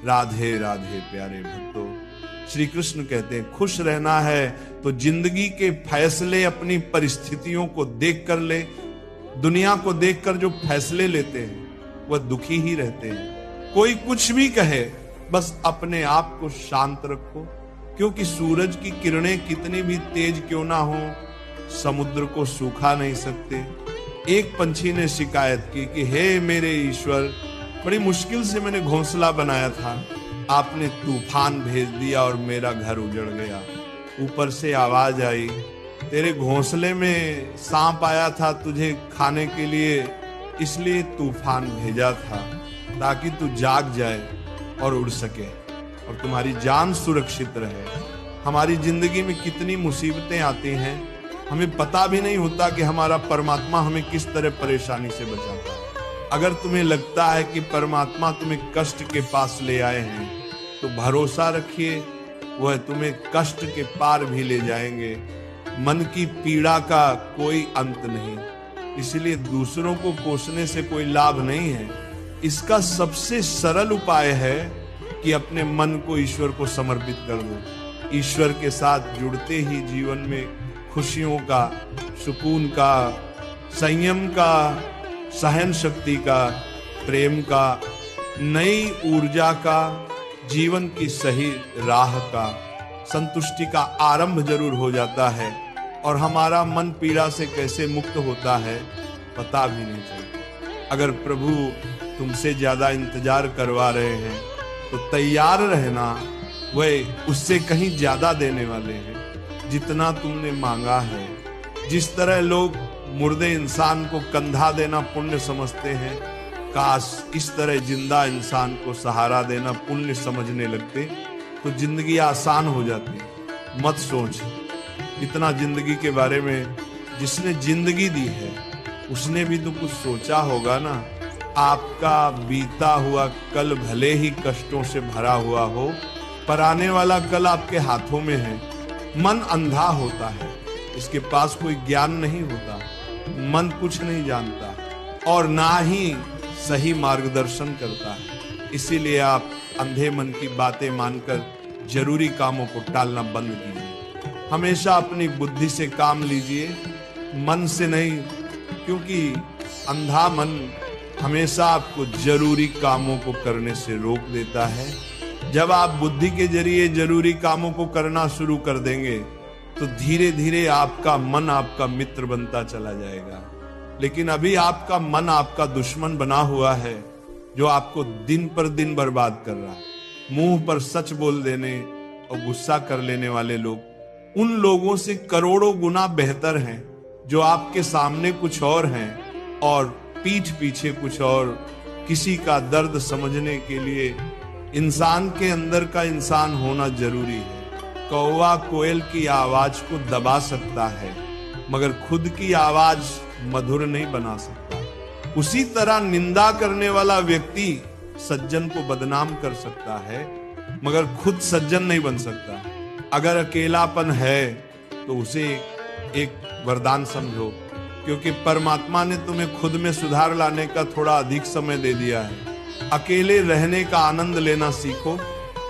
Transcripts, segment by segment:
राधे राधे प्यारे भक्तों। श्री कृष्ण कहते हैं खुश रहना है तो जिंदगी के फैसले अपनी परिस्थितियों को देख कर ले। दुनिया को देखकर जो फैसले लेते हैं वह दुखी ही रहते हैं। कोई कुछ भी कहे बस अपने आप को शांत रखो, क्योंकि सूरज की किरणें कितनी भी तेज क्यों ना हो समुद्र को सूखा नहीं सकते। एक पंछी ने शिकायत की कि हे मेरे ईश्वर, बड़ी मुश्किल से मैंने घोंसला बनाया था, आपने तूफान भेज दिया और मेरा घर उजड़ गया। ऊपर से आवाज आई, तेरे घोंसले में सांप आया था तुझे खाने के लिए, इसलिए तूफान भेजा था ताकि तू जाग जाए और उड़ सके और तुम्हारी जान सुरक्षित रहे। हमारी जिंदगी में कितनी मुसीबतें आती हैं, हमें पता भी नहीं होता कि हमारा परमात्मा हमें किस तरह परेशानी से बचाता है। अगर तुम्हें लगता है कि परमात्मा तुम्हें कष्ट के पास ले आए हैं तो भरोसा रखिए वह तुम्हें कष्ट के पार भी ले जाएंगे। मन की पीड़ा का कोई अंत नहीं, इसलिए दूसरों को कोसने से कोई लाभ नहीं है। इसका सबसे सरल उपाय है कि अपने मन को ईश्वर को समर्पित कर दो। ईश्वर के साथ जुड़ते ही जीवन में खुशियों का, सुकून का, संयम का, सहन शक्ति का, प्रेम का, नई ऊर्जा का, जीवन की सही राह का, संतुष्टि का आरंभ जरूर हो जाता है। और हमारा मन पीड़ा से कैसे मुक्त होता है पता भी नहीं चलता। अगर प्रभु तुमसे ज्यादा इंतजार करवा रहे हैं तो तैयार रहना, वह उससे कहीं ज्यादा देने वाले हैं जितना तुमने मांगा है। जिस तरह लोग मुर्दे इंसान को कंधा देना पुण्य समझते हैं, काश इस तरह जिंदा इंसान को सहारा देना पुण्य समझने लगते तो जिंदगी आसान हो जाती। मत सोच इतना जिंदगी के बारे में, जिसने जिंदगी दी है उसने भी तो कुछ सोचा होगा ना। आपका बीता हुआ कल भले ही कष्टों से भरा हुआ हो, पर आने वाला कल आपके हाथों में है। मन अंधा होता है, इसके पास कोई ज्ञान नहीं होता। मन कुछ नहीं जानता और ना ही सही मार्गदर्शन करता है। इसीलिए आप अंधे मन की बातें मानकर जरूरी कामों को टालना बंद कीजिए। हमेशा अपनी बुद्धि से काम लीजिए, मन से नहीं, क्योंकि अंधा मन हमेशा आपको जरूरी कामों को करने से रोक देता है। जब आप बुद्धि के जरिए जरूरी कामों को करना शुरू कर देंगे तो धीरे धीरे आपका मन आपका मित्र बनता चला जाएगा। लेकिन अभी आपका मन आपका दुश्मन बना हुआ है, जो आपको दिन पर दिन बर्बाद कर रहा है। मुंह पर सच बोल देने और गुस्सा कर लेने वाले लोग उन लोगों से करोड़ों गुना बेहतर हैं जो आपके सामने कुछ और हैं और पीठ पीछे कुछ और। किसी का दर्द समझने के लिए इंसान के अंदर का इंसान होना जरूरी है। कौवा कोयल की आवाज को दबा सकता है मगर खुद की आवाज मधुर नहीं बना सकता। उसी तरह निंदा करने वाला व्यक्ति सज्जन को बदनाम कर सकता है मगर खुद सज्जन नहीं बन सकता। अगर अकेलापन है तो उसे एक वरदान समझो, क्योंकि परमात्मा ने तुम्हें खुद में सुधार लाने का थोड़ा अधिक समय दे दिया है। अकेले रहने का आनंद लेना सीखो,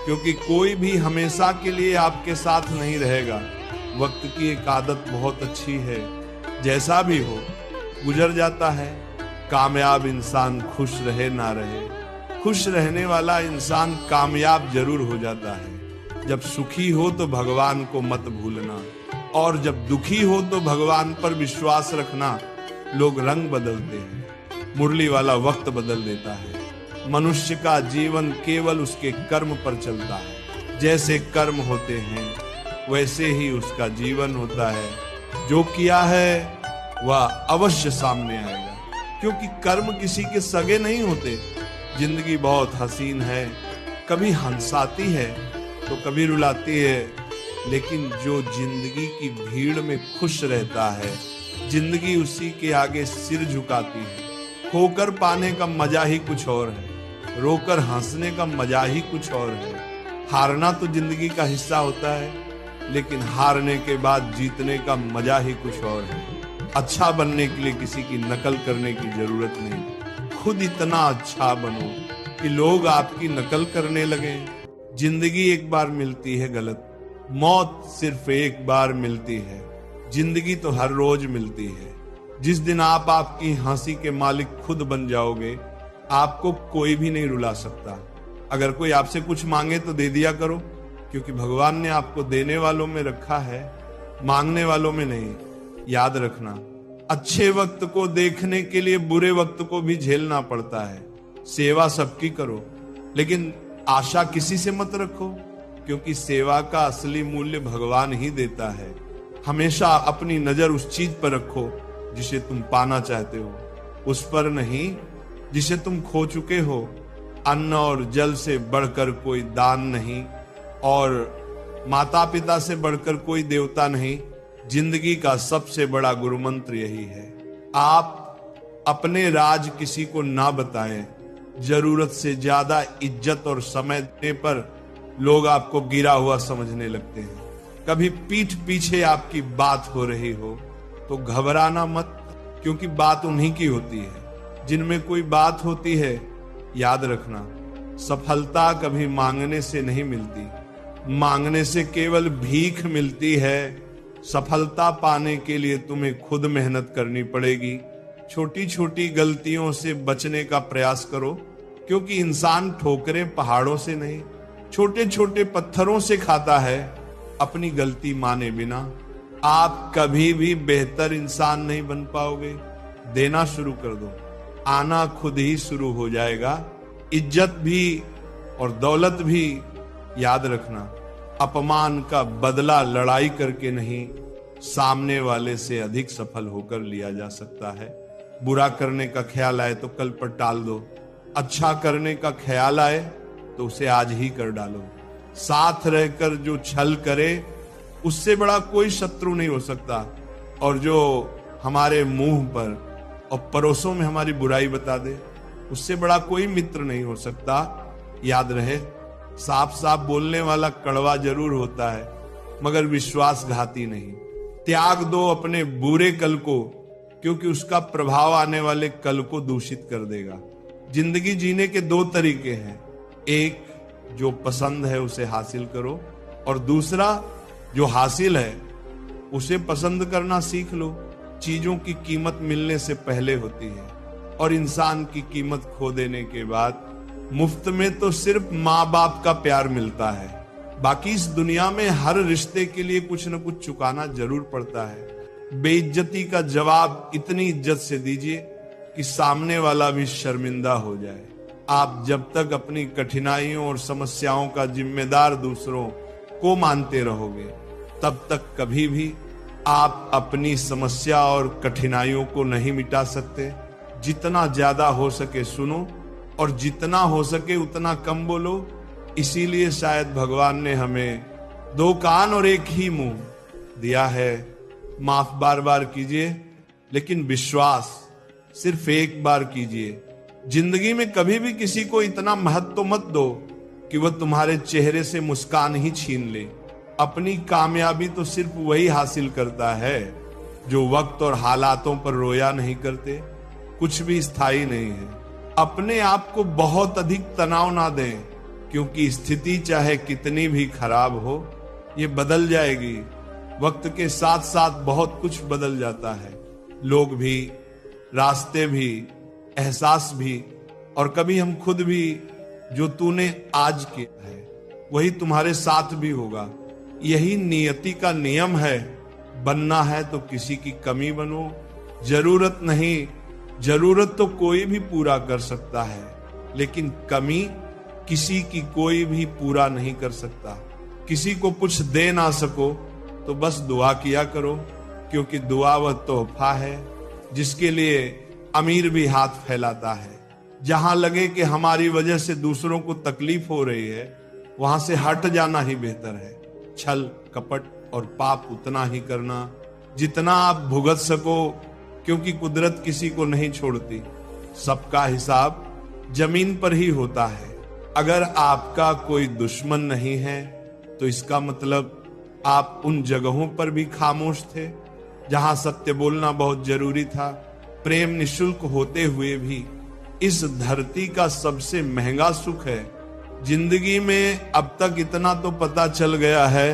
क्योंकि कोई भी हमेशा के लिए आपके साथ नहीं रहेगा। वक्त की एक आदत बहुत अच्छी है, जैसा भी हो गुजर जाता है। कामयाब इंसान खुश रहे ना रहे, खुश रहने वाला इंसान कामयाब जरूर हो जाता है। जब सुखी हो तो भगवान को मत भूलना, और जब दुखी हो तो भगवान पर विश्वास रखना। लोग रंग बदलते हैं, मुरली वाला वक्त बदल देता है। मनुष्य का जीवन केवल उसके कर्म पर चलता है। जैसे कर्म होते हैं वैसे ही उसका जीवन होता है। जो किया है वह अवश्य सामने आएगा, क्योंकि कर्म किसी के सगे नहीं होते। जिंदगी बहुत हसीन है, कभी हंसाती है तो कभी रुलाती है, लेकिन जो जिंदगी की भीड़ में खुश रहता है, जिंदगी उसी के आगे सिर झुकाती है। खोकर पाने का मजा ही कुछ और है, रोकर हंसने का मजा ही कुछ और है। हारना तो जिंदगी का हिस्सा होता है, लेकिन हारने के बाद जीतने का मजा ही कुछ और है। अच्छा बनने के लिए किसी की नकल करने की जरूरत नहीं, खुद इतना अच्छा बनो कि लोग आपकी नकल करने लगे। जिंदगी एक बार मिलती है गलत, मौत सिर्फ एक बार मिलती है। जिंदगी तो हर रोज मिलती है। जिस दिन आप आपकी हंसी के मालिक खुद बन जाओगे, आपको कोई भी नहीं रुला सकता। अगर कोई आपसे कुछ मांगे तो दे दिया करो, क्योंकि भगवान ने आपको देने वालों में रखा है, मांगने वालों में नहीं। याद रखना, अच्छे वक्त को देखने के लिए बुरे वक्त को भी झेलना पड़ता है। सेवा सबकी करो, लेकिन आशा किसी से मत रखो, क्योंकि सेवा का असली मूल्य भगवान ही देता है। हमेशा अपनी नजर उस चीज पर रखो जिसे तुम पाना चाहते हो, उस पर नहीं जिसे तुम खो चुके हो। अन्न और जल से बढ़कर कोई दान नहीं, और माता पिता से बढ़कर कोई देवता नहीं। जिंदगी का सबसे बड़ा गुरु मंत्र यही है। आप अपने राज किसी को ना बताएं। जरूरत से ज्यादा इज्जत और समय देने पर लोग आपको गिरा हुआ समझने लगते हैं। कभी पीठ पीछे आपकी बात हो रही हो तो घबराना मत, क्योंकि बात उन्हीं की होती है जिनमें कोई बात होती है। याद रखना, सफलता कभी मांगने से नहीं मिलती, मांगने से केवल भीख मिलती है। सफलता पाने के लिए तुम्हें खुद मेहनत करनी पड़ेगी। छोटी छोटी गलतियों से बचने का प्रयास करो, क्योंकि इंसान ठोकरें पहाड़ों से नहीं, छोटे छोटे पत्थरों से खाता है, अपनी गलती माने बिना। आप कभी भी बेहतर इंसान नहीं बन पाओगे। देना शुरू कर दो, आना खुद ही शुरू हो जाएगा। इज्जत भी और दौलत भी। याद रखना, अपमान का बदला लड़ाई करके नहीं, सामने वाले से अधिक सफल होकर लिया जा सकता है। बुरा करने का ख्याल आए तो कल पर टाल दो, अच्छा करने का ख्याल आए तो उसे आज ही कर डालो। साथ रहकर जो छल करे उससे बड़ा कोई शत्रु नहीं हो सकता, और जो हमारे मुंह पर और पड़ोसों में हमारी बुराई बता दे उससे बड़ा कोई मित्र नहीं हो सकता। याद रहे, साफ साफ बोलने वाला कड़वा जरूर होता है, मगर विश्वासघाती नहीं। त्याग दो अपने बुरे कल को, क्योंकि उसका प्रभाव आने वाले कल को दूषित कर देगा। जिंदगी जीने के दो तरीके हैं, एक जो पसंद है उसे हासिल करो, और दूसरा जो हासिल है उसे पसंद करना सीख लो। चीजों की कीमत मिलने से पहले होती है, और इंसान की कीमत खो देने के बाद मुफ्त में तो सिर्फ माँ बाप का प्यार मिलता है। बाकी इस दुनिया में हर रिश्ते के लिए कुछ न कुछ चुकाना जरूर पड़ता है। बेइज्जती का जवाब इतनी इज्जत से दीजिए कि सामने वाला भी शर्मिंदा हो जाए। आप जब तक अपनी कठिनाइयों और समस्याओं का जिम्मेदार दूसरों को मानते रहोगे, तब तक कभी भी आप अपनी समस्या और कठिनाइयों को नहीं मिटा सकते। जितना ज्यादा हो सके सुनो, और जितना हो सके उतना कम बोलो। इसीलिए शायद भगवान ने हमें दो कान और एक ही मुंह दिया है। माफ बार बार कीजिए, लेकिन विश्वास सिर्फ एक बार कीजिए। जिंदगी में कभी भी किसी को इतना महत्व मत दो कि वह तुम्हारे चेहरे से मुस्कान ही छीन ले। अपनी कामयाबी तो सिर्फ वही हासिल करता है जो वक्त और हालातों पर रोया नहीं करते। कुछ भी स्थायी नहीं है। अपने आप को बहुत अधिक तनाव ना दें, क्योंकि स्थिति चाहे कितनी भी खराब हो, ये बदल जाएगी। वक्त के साथ साथ बहुत कुछ बदल जाता है, लोग भी, रास्ते भी, एहसास भी, और कभी हम खुद भी। जो तूने आज किया है वही तुम्हारे साथ भी होगा। यही नियति का नियम है। बनना है तो किसी की कमी बनो। जरूरत नहीं, जरूरत तो कोई भी पूरा कर सकता है, लेकिन कमी किसी की कोई भी पूरा नहीं कर सकता। किसी को कुछ दे ना सको तो बस दुआ किया करो, क्योंकि दुआ वह तोहफा है जिसके लिए अमीर भी हाथ फैलाता है। जहां लगे कि हमारी वजह से दूसरों को तकलीफ हो रही है, वहां से हट जाना ही बेहतर है। छल, कपट और पाप उतना ही करना जितना आप भुगत सको, क्योंकि कुदरत किसी को नहीं छोड़ती। सबका हिसाब जमीन पर ही होता है। अगर आपका कोई दुश्मन नहीं है तो इसका मतलब आप उन जगहों पर भी खामोश थे जहां सत्य बोलना बहुत जरूरी था। प्रेम निशुल्क होते हुए भी इस धरती का सबसे महंगा सुख है। जिंदगी में अब तक इतना तो पता चल गया है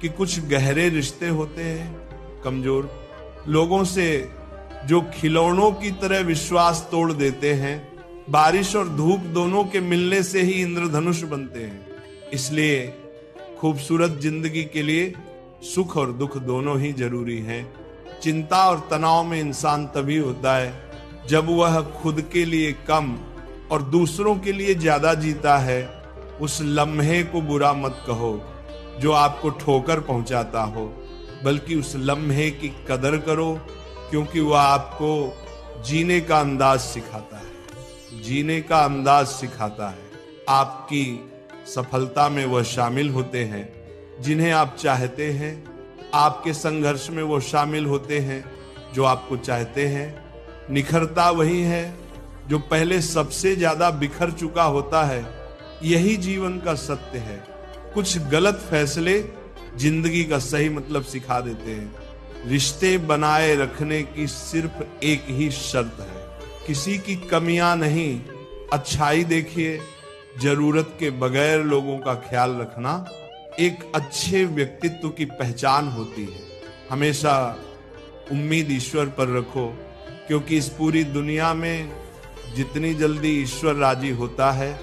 कि कुछ गहरे रिश्ते होते हैं कमजोर लोगों से, जो खिलौनों की तरह विश्वास तोड़ देते हैं। बारिश और धूप दोनों के मिलने से ही इंद्रधनुष बनते हैं। इसलिए खूबसूरत जिंदगी के लिए सुख और दुख दोनों ही जरूरी हैं। चिंता और तनाव में इंसान तभी होता है जब वह खुद के लिए कम और दूसरों के लिए ज्यादा जीता है। उस लम्हे को बुरा मत कहो जो आपको ठोकर पहुंचाता हो, बल्कि उस लम्हे की कदर करो, क्योंकि वह आपको जीने का अंदाज सिखाता है। जीने का अंदाज सिखाता है। आपकी सफलता में वह शामिल होते हैं जिन्हें आप चाहते हैं। आपके संघर्ष में वो शामिल होते हैं जो आपको चाहते हैं। निखरता वही है जो पहले सबसे ज्यादा बिखर चुका होता है। यही जीवन का सत्य है। कुछ गलत फैसले जिंदगी का सही मतलब सिखा देते हैं। रिश्ते बनाए रखने की सिर्फ एक ही शर्त है, किसी की कमियां नहीं, अच्छाई देखिए। जरूरत के बगैर लोगों का ख्याल रखना एक अच्छे व्यक्तित्व की पहचान होती है। हमेशा उम्मीद ईश्वर पर रखो, क्योंकि इस पूरी दुनिया में जितनी जल्दी ईश्वर राजी होता है,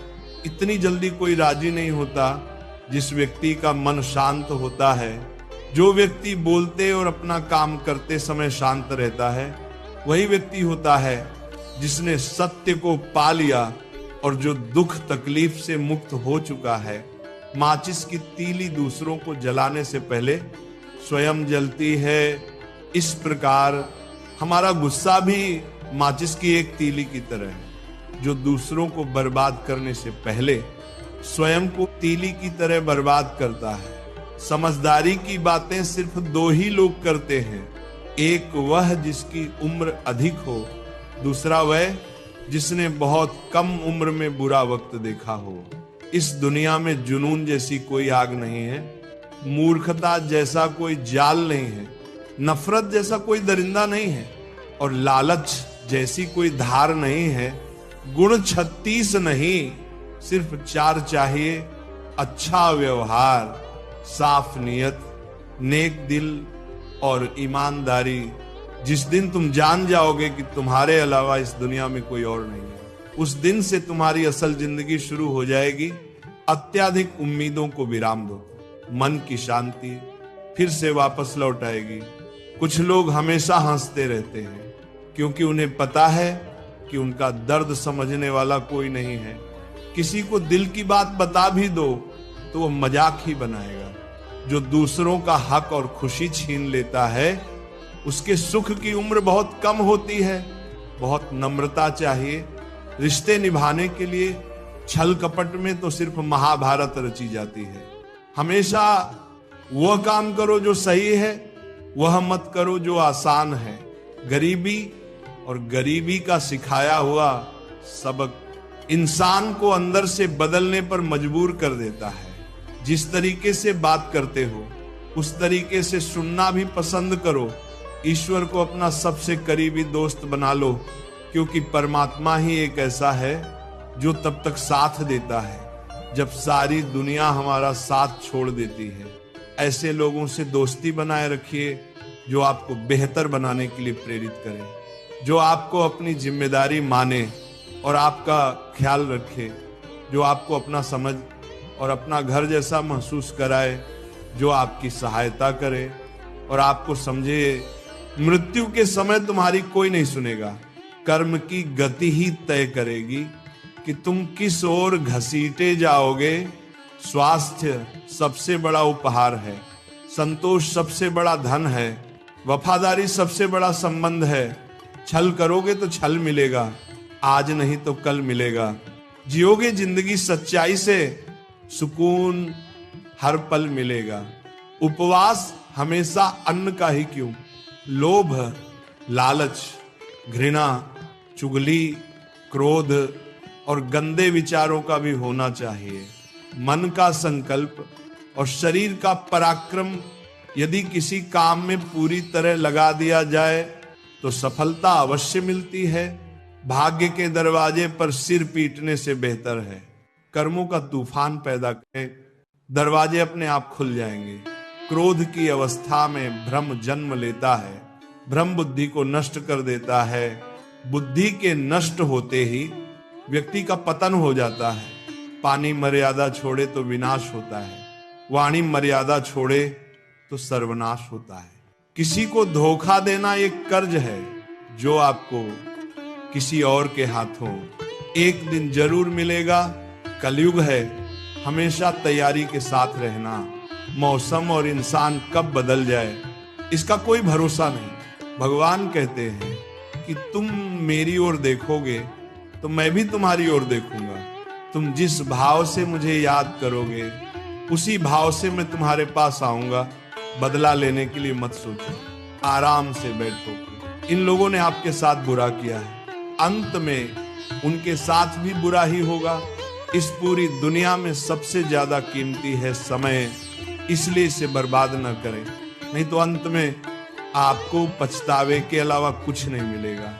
इतनी जल्दी कोई राजी नहीं होता जिस व्यक्ति का मन शांत होता है। जो व्यक्ति बोलते और अपना काम करते समय शांत रहता है, वही व्यक्ति होता है जिसने सत्य को पा लिया और जो दुख तकलीफ से मुक्त हो चुका है। माचिस की तीली दूसरों को जलाने से पहले स्वयं जलती है। इस प्रकार हमारा गुस्सा भी माचिस की एक तीली की तरह है, जो दूसरों को बर्बाद करने से पहले स्वयं को तीली की तरह बर्बाद करता है। समझदारी की बातें सिर्फ दो ही लोग करते हैं, एक वह जिसकी उम्र अधिक हो, दूसरा वह जिसने बहुत कम उम्र में बुरा वक्त देखा हो। इस दुनिया में जुनून जैसी कोई आग नहीं है, मूर्खता जैसा कोई जाल नहीं है, नफरत जैसा कोई दरिंदा नहीं है और लालच जैसी कोई धार नहीं है। गुण 36 नहीं, सिर्फ 4 चाहिए। अच्छा व्यवहार, साफ नीयत, नेक दिल और ईमानदारी। जिस दिन तुम जान जाओगे कि तुम्हारे अलावा इस दुनिया में कोई और नहीं है, उस दिन से तुम्हारी असल जिंदगी शुरू हो जाएगी। अत्याधिक उम्मीदों को विराम दो, मन की शांति फिर से वापस लौट आएगी। कुछ लोग हमेशा हंसते रहते हैं क्योंकि उन्हें पता है कि उनका दर्द समझने वाला कोई नहीं है। किसी को दिल की बात बता भी दो तो वो मजाक ही बनाएगा। जो दूसरों का हक और खुशी छीन लेता है, उसके सुख की उम्र बहुत कम होती है। बहुत नम्रता चाहिए। रिश्ते निभाने के लिए छल कपट में तो सिर्फ महाभारत रची जाती है। हमेशा वह काम करो जो सही है, वह मत करो जो आसान है। गरीबी और गरीबी का सिखाया हुआ सबक इंसान को अंदर से बदलने पर मजबूर कर देता है। जिस तरीके से बात करते हो उस तरीके से सुनना भी पसंद करो। ईश्वर को अपना सबसे करीबी दोस्त बना लो, क्योंकि परमात्मा ही एक ऐसा है जो तब तक साथ देता है जब सारी दुनिया हमारा साथ छोड़ देती है। ऐसे लोगों से दोस्ती बनाए रखिए जो आपको बेहतर बनाने के लिए प्रेरित करें, जो आपको अपनी जिम्मेदारी माने और आपका ख्याल रखे, जो आपको अपना समझ और अपना घर जैसा महसूस कराए, जो आपकी सहायता करे और आपको समझे। मृत्यु के समय तुम्हारी कोई नहीं सुनेगा। कर्म की गति ही तय करेगी कि तुम किस ओर घसीटे जाओगे। स्वास्थ्य सबसे बड़ा उपहार है, संतोष सबसे बड़ा धन है, वफादारी सबसे बड़ा संबंध है। छल करोगे तो छल मिलेगा, आज नहीं तो कल मिलेगा। जियोगे जिंदगी सच्चाई से, सुकून हर पल मिलेगा। उपवास हमेशा अन्न का ही क्यों, लोभ, लालच, घृणा, चुगली, क्रोध और गंदे विचारों का भी होना चाहिए। मन का संकल्प और शरीर का पराक्रम यदि किसी काम में पूरी तरह लगा दिया जाए तो सफलता अवश्य मिलती है। भाग्य के दरवाजे पर सिर पीटने से बेहतर है। कर्मों का तूफान पैदा करें, दरवाजे अपने आप खुल जाएंगे। क्रोध की अवस्था में भ्रम जन्म लेता है, भ्रम बुद्धि को नष्ट कर देता है। बुद्धि के नष्ट होते ही व्यक्ति का पतन हो जाता है। पानी मर्यादा छोड़े तो विनाश होता है, वाणी मर्यादा छोड़े तो सर्वनाश होता है। किसी को धोखा देना एक कर्ज है जो आपको किसी और के हाथों एक दिन जरूर मिलेगा। कलयुग है, हमेशा तैयारी के साथ रहना। मौसम और इंसान कब बदल जाए इसका कोई भरोसा नहीं। भगवान कहते हैं कि तुम मेरी ओर देखोगे तो मैं भी तुम्हारी ओर देखूंगा। तुम जिस भाव से मुझे याद करोगे उसी भाव से मैं तुम्हारे पास आऊंगा। बदला लेने के लिए मत सोचो, आराम से बैठो। इन लोगों ने आपके साथ बुरा किया है, अंत में उनके साथ भी बुरा ही होगा। इस पूरी दुनिया में सबसे ज्यादा कीमती है समय, इसलिए इसे बर्बाद न करें, नहीं तो अंत में आपको पछतावे के अलावा कुछ नहीं मिलेगा।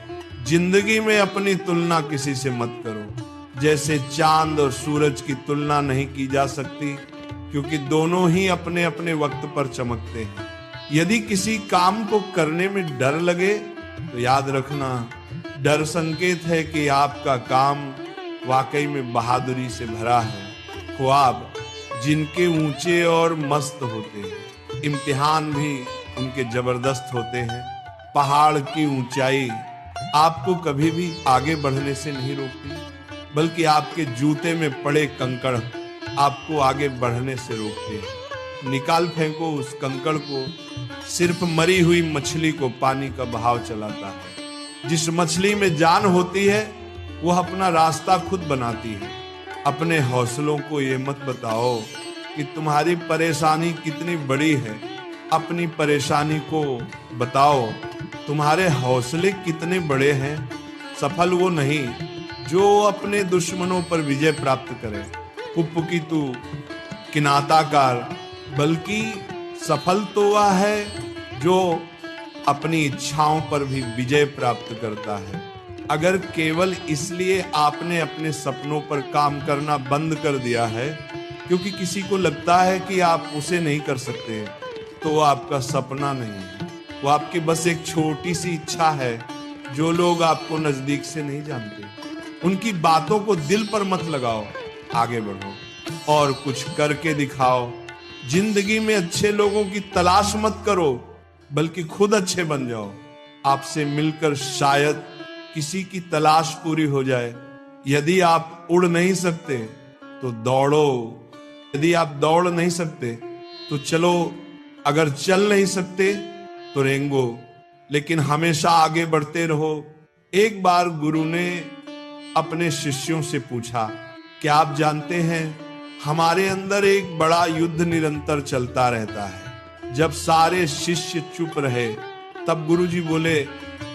जिंदगी में अपनी तुलना किसी से मत करो। जैसे चांद और सूरज की तुलना नहीं की जा सकती, क्योंकि दोनों ही अपने अपने वक्त पर चमकते हैं। यदि किसी काम को करने में डर लगे तो याद रखना, डर संकेत है कि आपका काम वाकई में बहादुरी से भरा है। ख्वाब जिनके ऊंचे और मस्त होते हैं, इम्तिहान भी उनके जबरदस्त होते हैं। पहाड़ की ऊंचाई आपको कभी भी आगे बढ़ने से नहीं रोकती, बल्कि आपके जूते में पड़े कंकड़ आपको आगे बढ़ने से रोकते हैं। निकाल फेंको उस कंकड़ को, सिर्फ मरी हुई मछली को पानी का बहाव चलाता है। जिस मछली में जान होती है वह अपना रास्ता खुद बनाती है। अपने हौसलों को ये मत बताओ कि तुम्हारी परेशानी कितनी बड़ी है, अपनी परेशानी को बताओ तुम्हारे हौसले कितने बड़े हैं। सफल वो नहीं जो अपने दुश्मनों पर विजय प्राप्त करे, कुप्पकितु किनाताकार, बल्कि सफल तो वह है जो अपनी इच्छाओं पर भी विजय प्राप्त करता है। अगर केवल इसलिए आपने अपने सपनों पर काम करना बंद कर दिया है क्योंकि किसी को लगता है कि आप उसे नहीं कर सकते, तो वो आपका सपना नहीं है, वो आपकी बस एक छोटी सी इच्छा है। जो लोग आपको नजदीक से नहीं जानते उनकी बातों को दिल पर मत लगाओ, आगे बढ़ो और कुछ करके दिखाओ। जिंदगी में अच्छे लोगों की तलाश मत करो, बल्कि खुद अच्छे बन जाओ। आपसे मिलकर शायद किसी की तलाश पूरी हो जाए। यदि आप उड़ नहीं सकते तो दौड़ो, यदि आप दौड़ नहीं सकते तो चलो, अगर चल नहीं सकते तो रेंगो, लेकिन हमेशा आगे बढ़ते रहो। एक बार गुरु ने अपने शिष्यों से पूछा, क्या आप जानते हैं हमारे अंदर एक बड़ा युद्ध निरंतर चलता रहता है। जब सारे शिष्य चुप रहे तब गुरुजी बोले,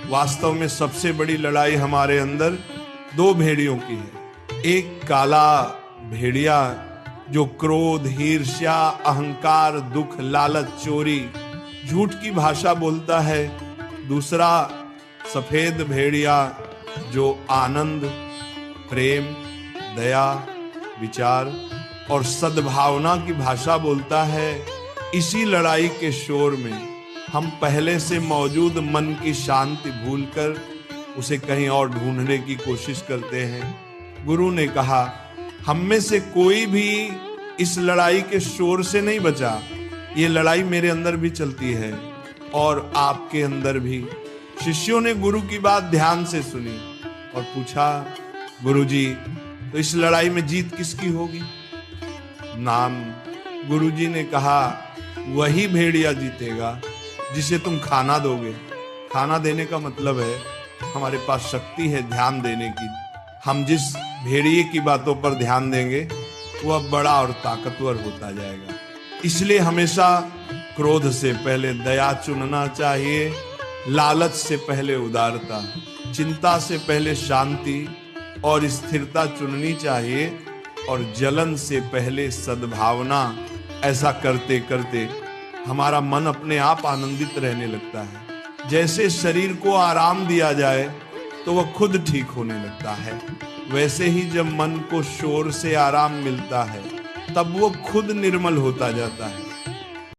वास्तव में सबसे बड़ी लड़ाई हमारे अंदर दो भेड़ियों की है। एक काला भेड़िया जो क्रोध, ईर्ष्या, अहंकार, दुख, लालच, चोरी, झूठ की भाषा बोलता है। दूसरा सफेद भेड़िया जो आनंद, प्रेम, दया, विचार और सद्भावना की भाषा बोलता है। इसी लड़ाई के शोर में हम पहले से मौजूद मन की शांति भूलकर उसे कहीं और ढूंढने की कोशिश करते हैं। गुरु ने कहा, हम में से कोई भी इस लड़ाई के शोर से नहीं बचा। ये लड़ाई मेरे अंदर भी चलती है और आपके अंदर भी। शिष्यों ने गुरु की बात ध्यान से सुनी और पूछा, गुरुजी, तो इस लड़ाई में जीत किसकी होगी? नाम गुरुजी ने कहा, वही भेड़िया जीतेगा जिसे तुम खाना दोगे। खाना देने का मतलब है हमारे पास शक्ति है ध्यान देने की। हम जिस भेड़िए की बातों पर ध्यान देंगे वह बड़ा और ताकतवर होता जाएगा। इसलिए हमेशा क्रोध से पहले दया चुनना चाहिए, लालच से पहले उदारता, चिंता से पहले शांति और स्थिरता चुननी चाहिए, और जलन से पहले सद्भावना। ऐसा करते करते हमारा मन अपने आप आनंदित रहने लगता है। जैसे शरीर को आराम दिया जाए तो वह खुद ठीक होने लगता है। वैसे ही जब मन को शोर से आराम मिलता है तब वो खुद निर्मल होता जाता है।